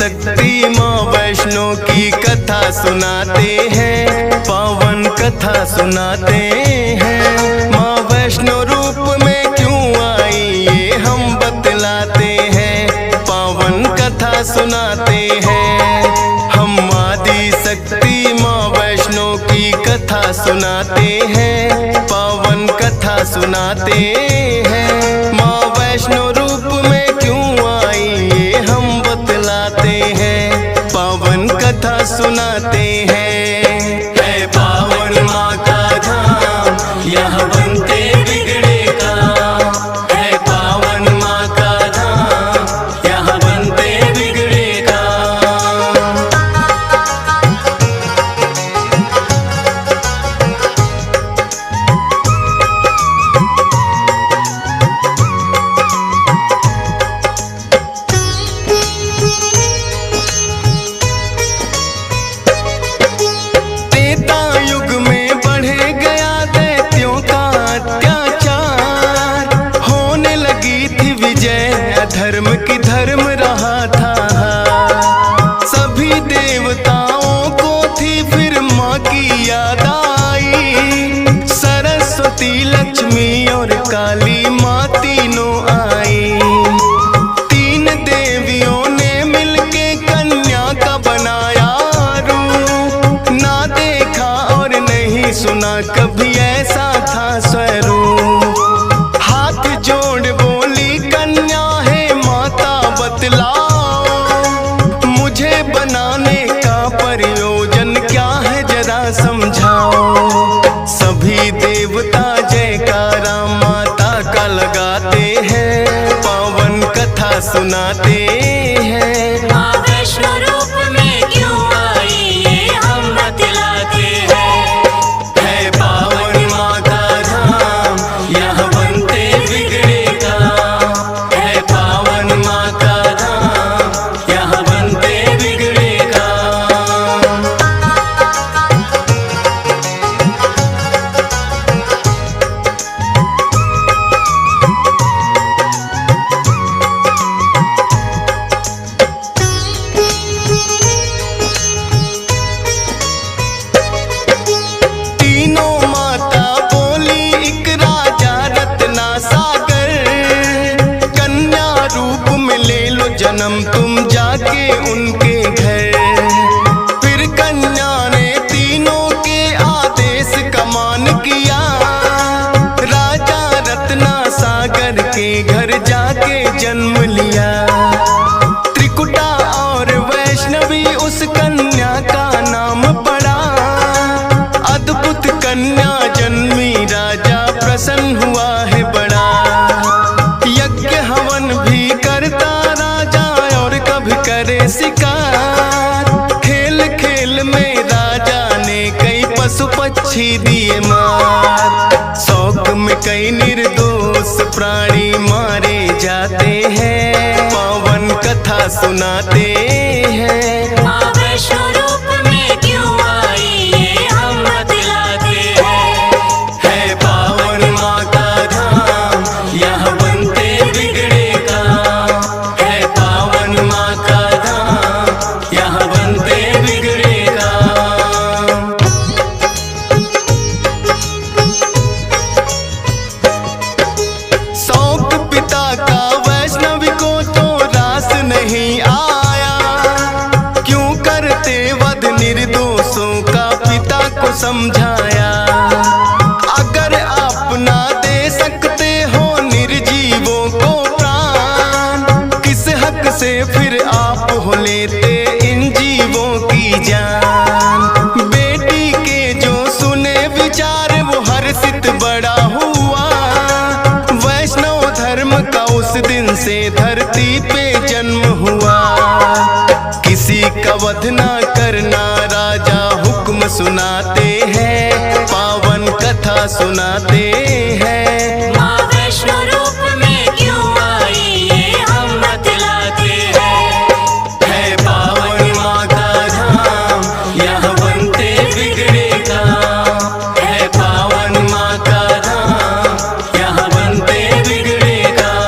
शक्ति माँ वैष्णो की कथा सुनाते हैं, पावन कथा सुनाते हैं। माँ वैष्णो रूप में क्यों आई ये हम बतलाते हैं, पावन कथा सुनाते हैं। हम आदि शक्ति माँ वैष्णो की कथा सुनाते हैं, पावन कथा सुनाते हैं। माँ वैष्णो रूप में क्यों आई ये हम बतलाते हैं, पावन कथा सुनाते हैं। है पावन माँ का धाम यहाँ बनते बिगड़े काम, है पावन माँ का धाम यहाँ बनते बिगड़े काम। धर्म की धर्म रहा था, सभी देवताओं को थी फिर माँ की याद आई। सरस्वती लक्ष्मी और काली माँ तीनों आई। तीन देवियों ने मिलके कन्या का बनाया रूप, ना देखा और नहीं सुना कभी ऐसा था स्वरूप। हाथ जोड़ बोली कन्या बतलाओ, मुझे बनाने का प्रयोजन क्या है जरा समझाओ। सभी देवता जयकारा माता का लगाते हैं, पावन कथा सुनाते हैं। माँ वैष्णो रूप में क्यों आई ये हम बतलाते हैं। है पावन माँ का धाम यहाँ बनते बिगड़े काम, है पावन माँ का यहाँ बनते बिगड़े काम। तीनों माता बोली एक राजा रत्ना सागर, कन्या रूप में ले लो जन्म तुम जाके उनके घर। फिर कन्या ने तीनों के आदेश का मान किया, राजा रत्ना सागर के घर जाके जन्म लिया। त्रिकुटा और वैष्णवी उस कन्या का नाम पड़ा, अद्भुत कन्या जन्मी राजा प्रसन्न हुआ है बड़ा। यज्ञ हवन भी करता राजा और कभी करे शिकार, खेल खेल में राजा ने कई पशु पक्षी दिए मार। शौक में कई निर्दोष प्राणी मारे जाते हैं, पावन कथा सुनाते हैं। माँ वैष्णो रूप में क्यों आई ये हम बतलाते हैं। है पावन माँ का धाम यहाँ बनते बिगड़े काम, है पावन माँ का धाम यहाँ बनते बिगड़े काम। शौक पिता का वैष्णवी को तो रास नहीं आया, क्यों करते वध निर्दोषों का पिता को समझाया। अगर आप ना दे सकते हो निर्जीवों को प्राण, किस हक से फिर आप हो लेते इन जीवों की जान। बेटी के जो सुने विचार वो हर्षित बड़ा हुआ, वैष्णव धर्म का उस दिन से धरती पे जन्म हुआ। किसी का वध ना करना राजा हुक्म सुनाते हैं, पावन कथा सुनाते हैं। माँ वैष्णो रूप में क्यों आई ये हम बतलाते हैं। है पावन माँ का धाम यहाँ बनते बिगड़े काम, है पावन माँ का धाम यहाँ बनते बिगड़े काम।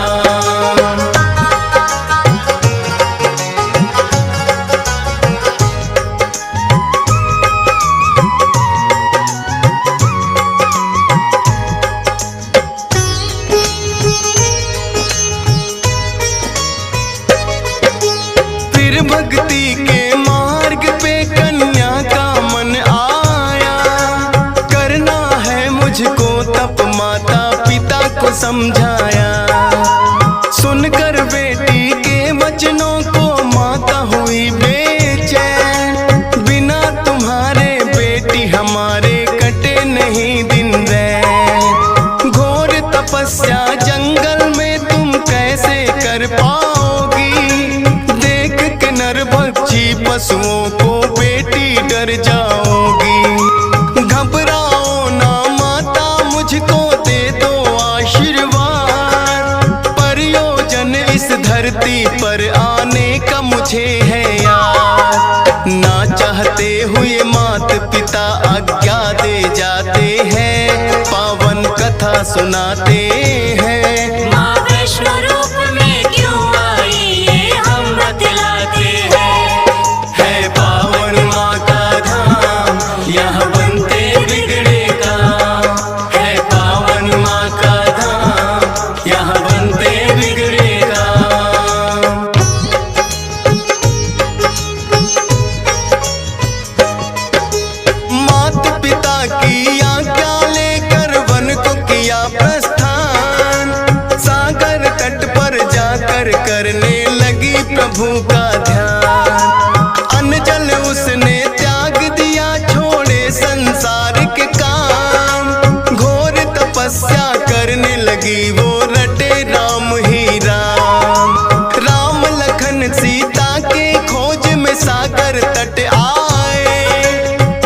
समझाया। सुनकर बेटी के वचनों को माता हुई बेचैन, बिना तुम्हारे बेटी हमारे कटे नहीं दिन रैन। घोर तपस्या जंगल में तुम कैसे कर पाओगी, देख के नरभक्षी पशुओं को बेटी डर जाओगी। घबराओ ना माता, मुझको दे दो आशीर्वाद, प्रयोजन इस धरती पर आने का मुझे है याद। ना चाहते हुए माता पिता आज्ञा दे जाते हैं, पावन कथा सुनाते हैं। माँ वैष्णो रूप में क्यों आई ये हम बतलाते हैं। है पावन माँ का धाम, यहाँ बनते बिगड़े काम। है पावन माँ का धाम, यहाँ बनते बिगड़े काम। माता पिता की आज्ञा लेकर वन को किया प्रस्थान, सागर तट पर जाकर करने लगी प्रभु का ध्यान। अन्न जल उसने त्याग दिया, छोड़े संसार के काम। घोर तपस्या करने लगी वो, रटे राम ही राम। राम लखन सीता के खोज में सागर तट आए,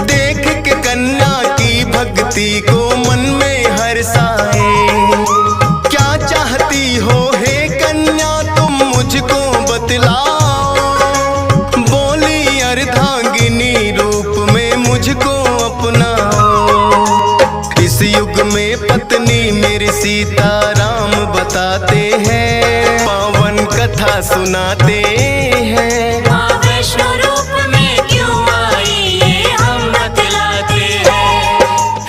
देख के कन्या की भक्ति को मन में हर्षाए। क्या चाहती हो हे कन्या तुम मुझको बतलाओ, बोली अर्धांगिनी रूप में मुझको अपनाओ। इस युग में पत्नी मेरी सीता राम बताते हैं, पावन कथा सुनाते हैं। माँ वैष्णो रूप में क्यों आई ये हम बतलाते हैं।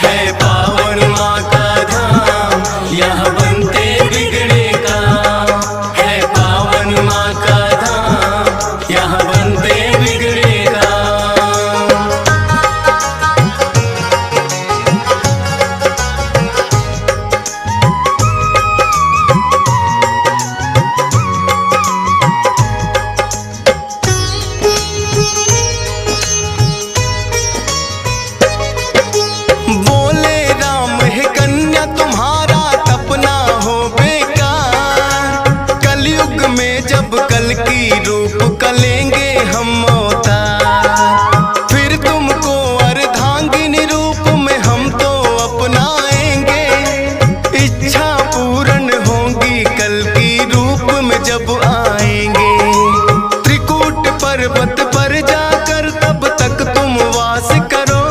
है पावन माँ का धाम, यहाँ बनते बिगड़े काम। है पावन माँ का धाम, यहाँ बनते बिगड़े काम। बोले राम है कन्या तुम्हारा तपना हो बेकार, कलयुग में जब कल की रूप कलेंगे हम अवतार। फिर तुमको अर्धांगिनी रूप में हम तो अपनाएंगे, इच्छा पूर्ण होगी कल की रूप में जब आएंगे। त्रिकूट पर्वत पर जाकर तब तक तुम वास करो,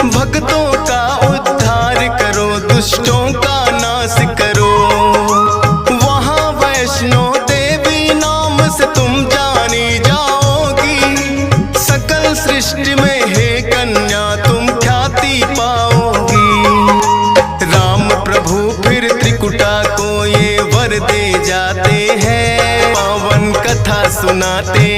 भक्तों का उद्धार करो, दुष्टों का नाश करो। वहाँ वैष्णो देवी नाम से तुम जानी जाओगी, सकल सृष्टि में हे कन्या तुम ख्याति पाओगी। राम प्रभु फिर त्रिकुटा को ये वर दे जाते हैं, पावन कथा सुनाते।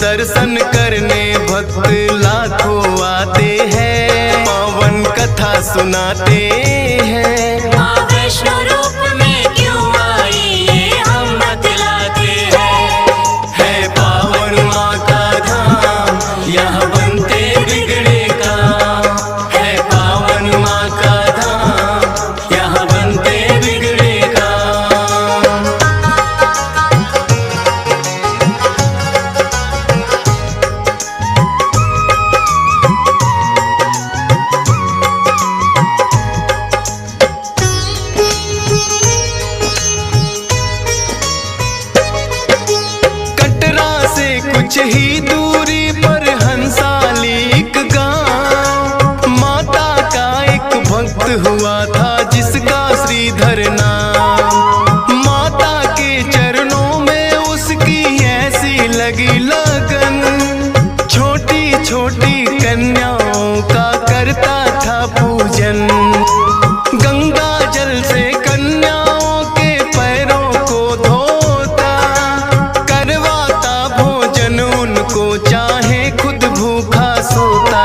दर्शन करने भक्त लाखों आते हैं, पावन कथा सुनाते हैं। माँ वैष्णो रूप में क्यों आई ये हम कुछ ही दूरी पर हंसाली एक गांव, माता का एक भक्त हुआ था जिसका श्रीधर नाम। माता के चरणों में उसकी ऐसी लगी लगन, छोटी छोटी कन्याओं का करता था पूजन। गंगा जल से कन्याओं के पैरों को धोता, करवाता भोजन उनको चाहे खुद भूखा सोता।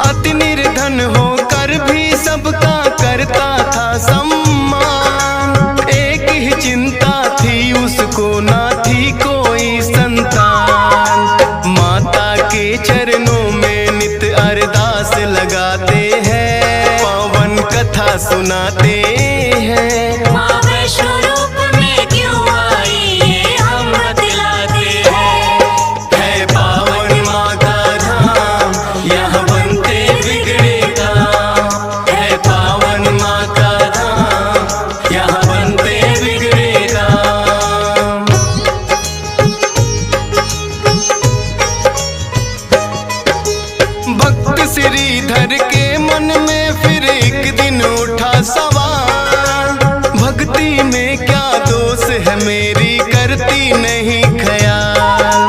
अति निर्धन होकर भी सबका करता था सम्मान, एक ही चिंता थी उसको ना थी कोई संतान। माता के चरणों में नित अरदास लगाते हैं, पावन कथा सुनाते हैं। माँ वैष्णो रूप में क्यों आई ये हम बतलाते हैं। है पावन माँ का धाम, यहाँ बनते बिगड़े काम। है पावन माँ का धाम, यहाँ बनते बिगड़े काम। भक्त श्रीधर के मन में फिर एक दिन उठा सवाल, भक्ति में क्या दोष है मेरी करती नहीं ख्याल।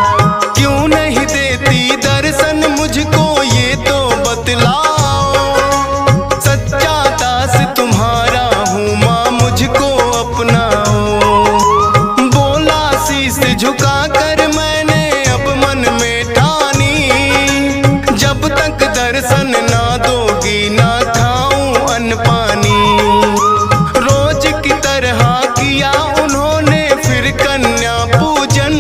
क्यों नहीं देती दर्शन मुझको ये तो बतलाओ, सच्चा दास तुम्हारा हूँ माँ मुझको अपनाओ। बोला शीश झुका कर मैंने अब मन में ठानी, जब तक दर्शन ना दोगी ना खाऊं अन्न पानी। रोज की तरह किया उन्होंने फिर कन्या पूजन,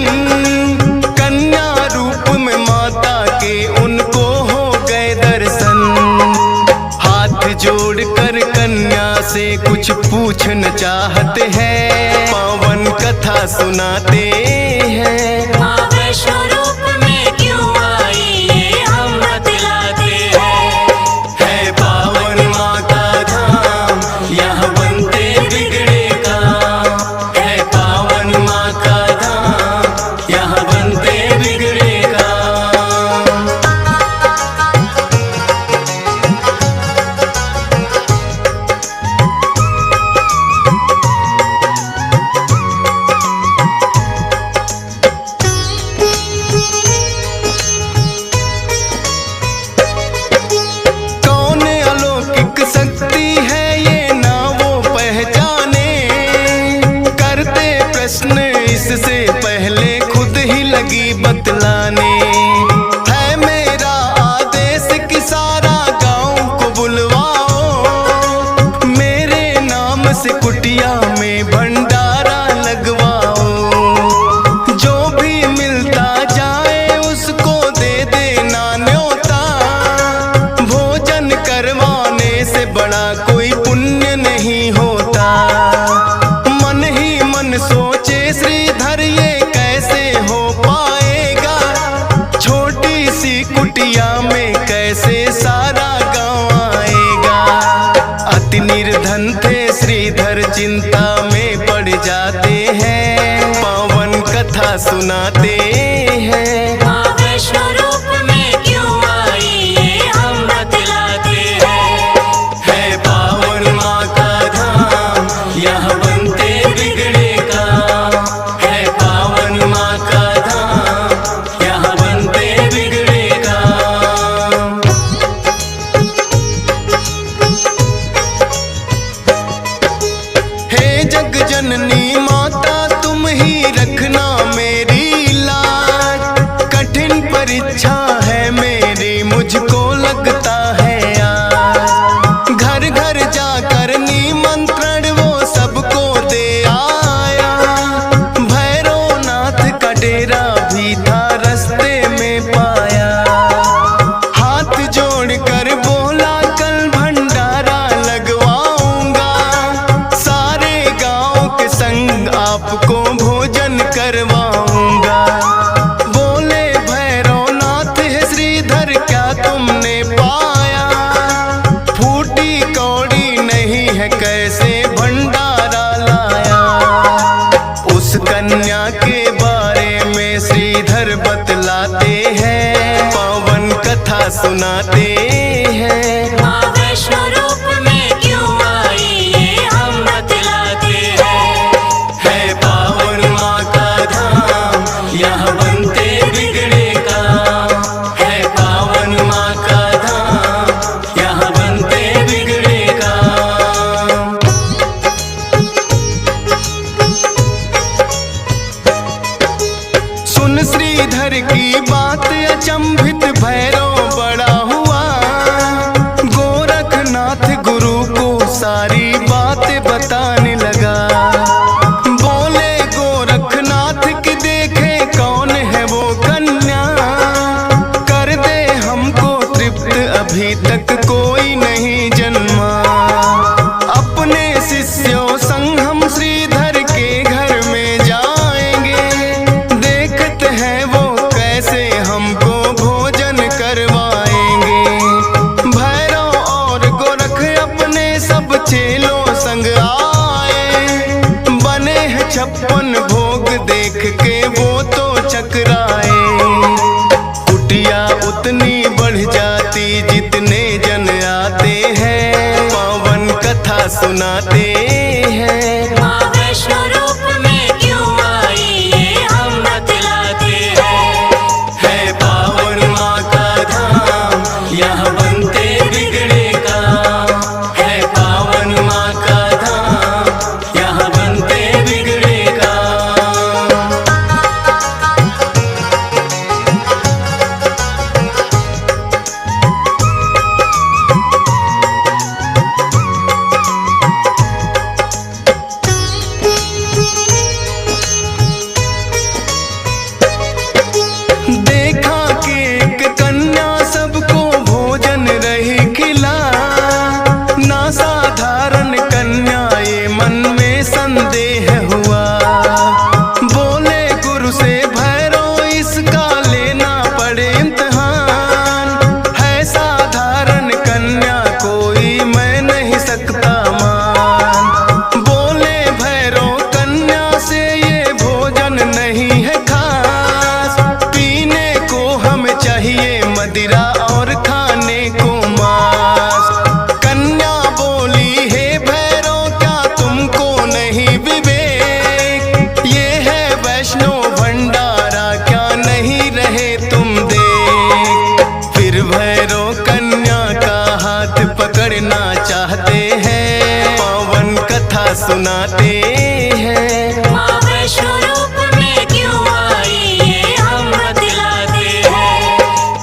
कन्या रूप में माता के उनको हो गए दर्शन। हाथ जोड़कर कन्या से कुछ पूछना चाहते हैं, पावन कथा सुनाते हैं। माँ वैष्णो रूप में क्यों आई ये हम बतलाते हैं। है पावन माँ का धाम, यहाँ बनते बिगड़े काम। है पावन माँ का धाम, यहाँ बनते बिगड़े काम। कौन अलौकिक शक्ति है ये ना वो पहचाने, करते प्रश्न इससे पहले खुद ही लगी बतलाने। है मेरा आदेश कि सारा गांव को बुलवाओ, मेरे नाम से कुटिया में भंडारा लगवाओ। जो भी मिलता जाए उसको दे देना न्योता, भोजन करवाने से बड़ा कोई पुण्य नहीं होता। मन ही मन सोचे श्रीधर ये कैसे हो पाएगा, छोटी सी कुटिया में कैसे सारा गांव आएगा। अति निर्धन थे श्रीधर चिंता में पड़ जाते हैं, पावन कथा सुनाते हैं। माँ वैष्णो रूप में क्यों आई ये हम बतलाते हैं। है पावन माँ का धाम, यहाँ बनते बिगड़े काम। है पावन माँ का धाम, यहाँ बनते बिगड़े काम। हे जग जननी माता तुम ही रखना मेरी लाज, कठिन परीक्षा है मेरी मुझको लगता है आज। घर घर जाकर निमंत्रण वो सबको दे आया, भैरवनाथ का डेरा भी था रास्ते में पाया। हाथ जोड़कर बोला कल भंडारा लगवाऊंगा, सारे गांव के संग आपको भोजन करवाऊंगा। बोले भैरवनाथ है श्रीधर क्या तुमने पाया, फूटी कौड़ी नहीं है कैसे भंडारा लाया। उस कन्या के बारे में श्रीधर बतला सुनाते हैं। माँ वैष्णो रूप में क्यों आई ये हम बतलाते हैं। है पावन माँ का धाम, यहाँ बनते बिगड़े काम। है पावन माँ का धाम, यहाँ बनते बिगड़े काम। सुन श्रीधर की बात अचंभित भैरव बड़ा हुआ। गोरखनाथ गुरु को सारी बातें बताने लगा। बोले गोरखनाथ के देखे कौन है वो कन्या, कर दे हमको तृप्त अभी तक कोई नहीं जन्मा। अपने शिष्यों संग हम श्रीधर के घर में जाएंगे, देखते हैं वो कैसे हमको भोजन करवाएंगे। भैरव और गोरख अपने सब चेलों संग आए, बने हैं 56 भोग देख के वो तो चकराए। कुटिया उतनी बढ़ जाती जितने जन आते हैं, पावन कथा सुनाते हैं। माँ वैष्णो रूप में क्यों आई ये हम बतलाते हैं। है पावन माँ का धाम, यहाँ बनते बिगड़े काम। है पावन माँ का धाम, यहाँ बनते बिगड़े काम। देखा कि एक कन्या सबको भोजन रही खिला। ना साधारण कन्या ये मन में संदेह हुआ। बोले गुरु से भैरव इसका लेना पड़े इम्तिहान। है साधारण कन्या कोई मैं नहीं सकता मान। बोले भैरव कन्या से ये भोजन नहीं है खास, पीने को हमें चाहिए मदिरा और खाने को मांस। कन्या बोली हे भैरव क्या तुमको नहीं विवेक, ये है वैष्णो भंडारा क्या नहीं रहे तुम देख। फिर भैरव कन्या का हाथ पकड़ना चाहते हैं, पावन कथा सुनाते हैं। माँ वैष्णो रूप में क्यों आई ये हम बतलाते हैं।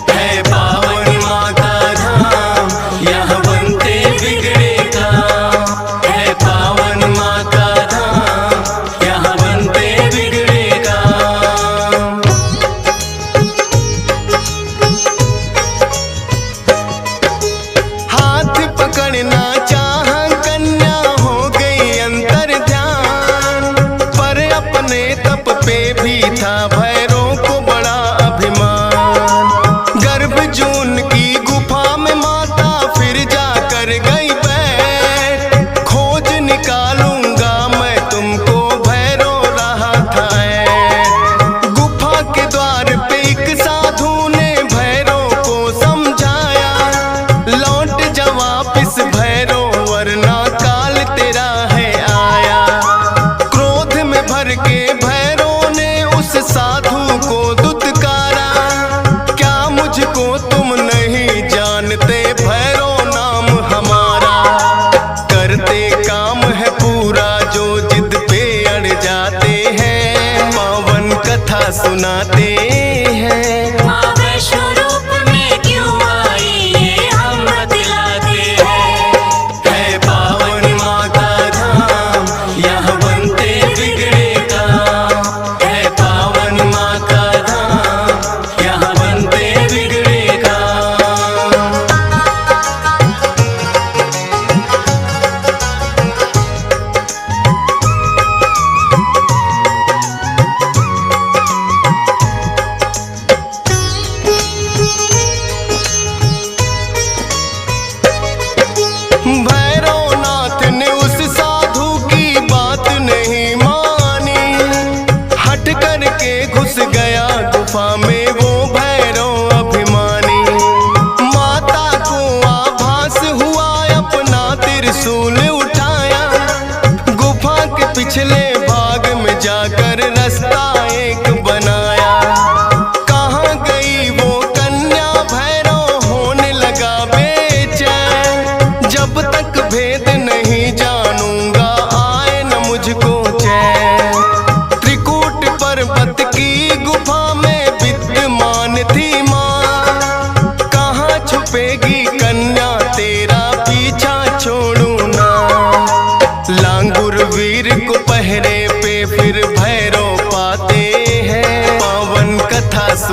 है पावन माँ का धाम, यहाँ बनते बिगड़े काम। है पावन माँ का धाम, यहाँ बनते बिगड़े काम। हाथ पकड़ना चाह कन्या हो गई अंतर ध्यान, पर अपने तप पे भी था भैरव को बड़ा अभिमान। गर्भ जून की गुफा में माता फिर जाकर गई बैठ, खोज निकालूंगा मैं तुमको भैरव रहा था ऐठ। गुफा के द्वार पे एक साधु ने भैरव को समझाया, लौट जा वापिस भैरव वरना काल तेरा है आया। क्रोध में भर के भैरव ने उस साधु को दुत्कारा, क्या मुझको तुम नहीं जानते भैरव नाम हमारा। करते काम है पूरा जो जिद पे अड़ जाते हैं, पावन कथा सुनाते हैं। माँ वैष्णो रूप में क्यों आई ये हम बतलाते हैं। है पावन माँ का धाम, यहाँ बनते बिगड़े काम। है पावन माँ का धाम, यहाँ बनते बिगड़े काम।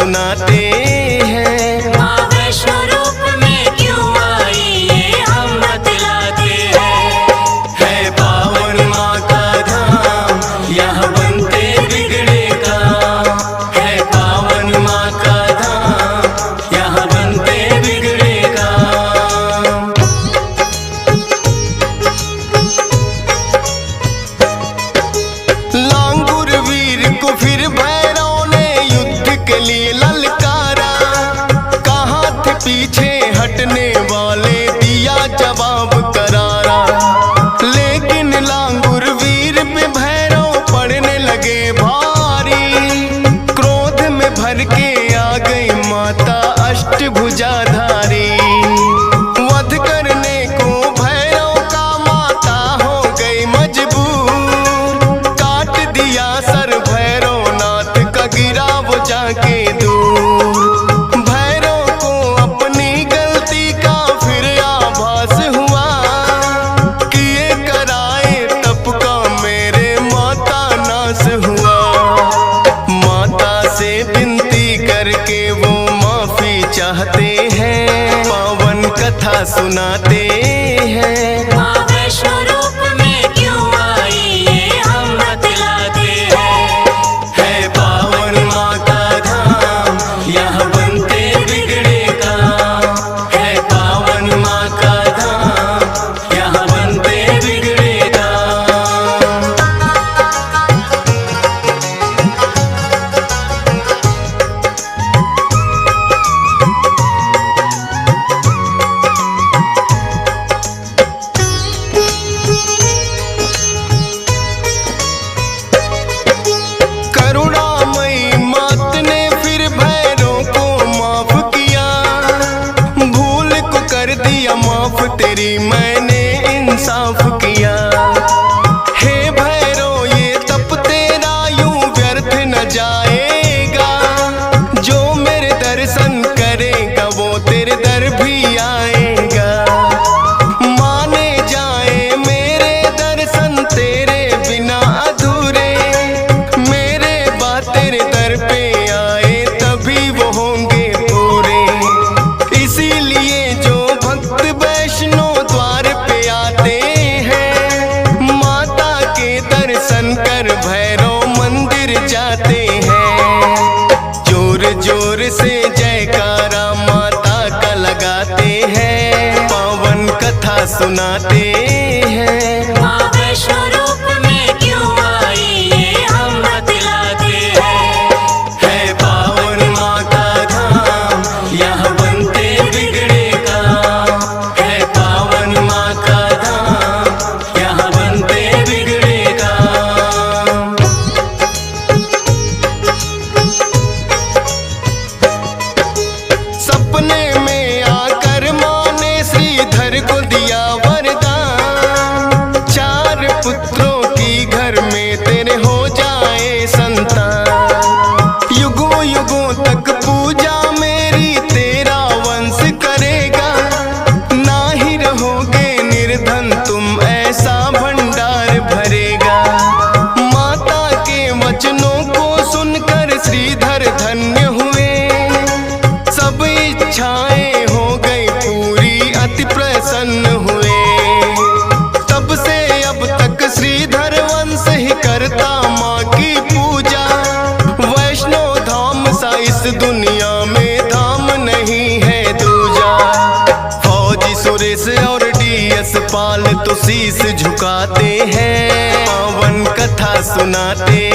सुनाते हैं। माँ वैष्णो रूप में क्यों आई ये हम बतलाते हैं। है पावन माँ का धाम, यहाँ बनते बिगड़े काम। है पावन माँ का धाम, यहाँ बनते बिगड़े काम। लांगुर वीर को फिर भैरव ने युद्ध के लिए ललकारा। कहाँ थे पीछे हटने वाले, दिया जवाब करारा। लेकिन लांगुर वीर पे भैरव पड़ने लगे भारी। क्रोध में भर के आ गई माता अष्टभुजाधारी। वध करने को भैरव का माता हो गई मजबूर। काट दिया सर भैरवनाथ का, गिरा वो जाके दूर। भैरव को अपनी गलती का फिर आभास हुआ। किए कराए तप का मेरे माता नाश हुआ। माता से विनती करके वो माफी चाहते हैं, पावन कथा सुनाते हैं। माँ वैष्णो रूप में क्यों आई ये हम बतलाते हैं। है पावन माँ का धाम, यहाँ बनते बिगड़े काम। है पावन माँ का धाम, यहाँ बनते बिगड़े काम। करुणामयी मात ने फिर भैरव को माफ किया। भूल को कर दिया माफ, तेरी मैंने इंसाफ किया। हे भैरव ये तप तेरा यूं व्यर्थ न जाएगा। जो मेरे दर्शन करेगा वो तेरे दर भी आएगा। माने जाए मेरे दर्शन तेरे बिना अधूरे। मेरे बात तेरे दर पे आए तभी वो होंगे पूरे। इसीलिए जो भक्त वैष्णो द्वार पे आते हैं, माता के दर्शन कर भैरव मंदिर जाते हैं। जोर जोर से जयकारा माता का लगाते हैं, पावन कथा सुनाते हैं। माँ वैष्णो रूप में क्यों आई ये हम बतलाते हैं। है पावन माँ का धाम, यहाँ बनते बिगड़े काम। है पावन माँ का धाम, यहाँ बनते बिगड़े काम। सपने में आकर माँ ने श्रीधर को दिया वरदान। 4 पुत्रों की घर में तेरे हो जाए संतान। युगों युगों तक पूजा मेरी तेरा वंश करेगा। ना ही रहोगे निर्धन तुम, ऐसा भंडार भरेगा। माता के वचनों को सुनकर श्रीधर धन्य हुए। सब इच्छाएं हो गई पूरी, अति प्रसन्न हुए। तब से अब तक श्रीधर वंश ही करता माँ की पूजा। वैष्णो धाम सा इस दुनिया में धाम नहीं है दूजा। फौजी सुरेश और DS पाल तो शीश झुकाते हैं, पावन कथा सुनाते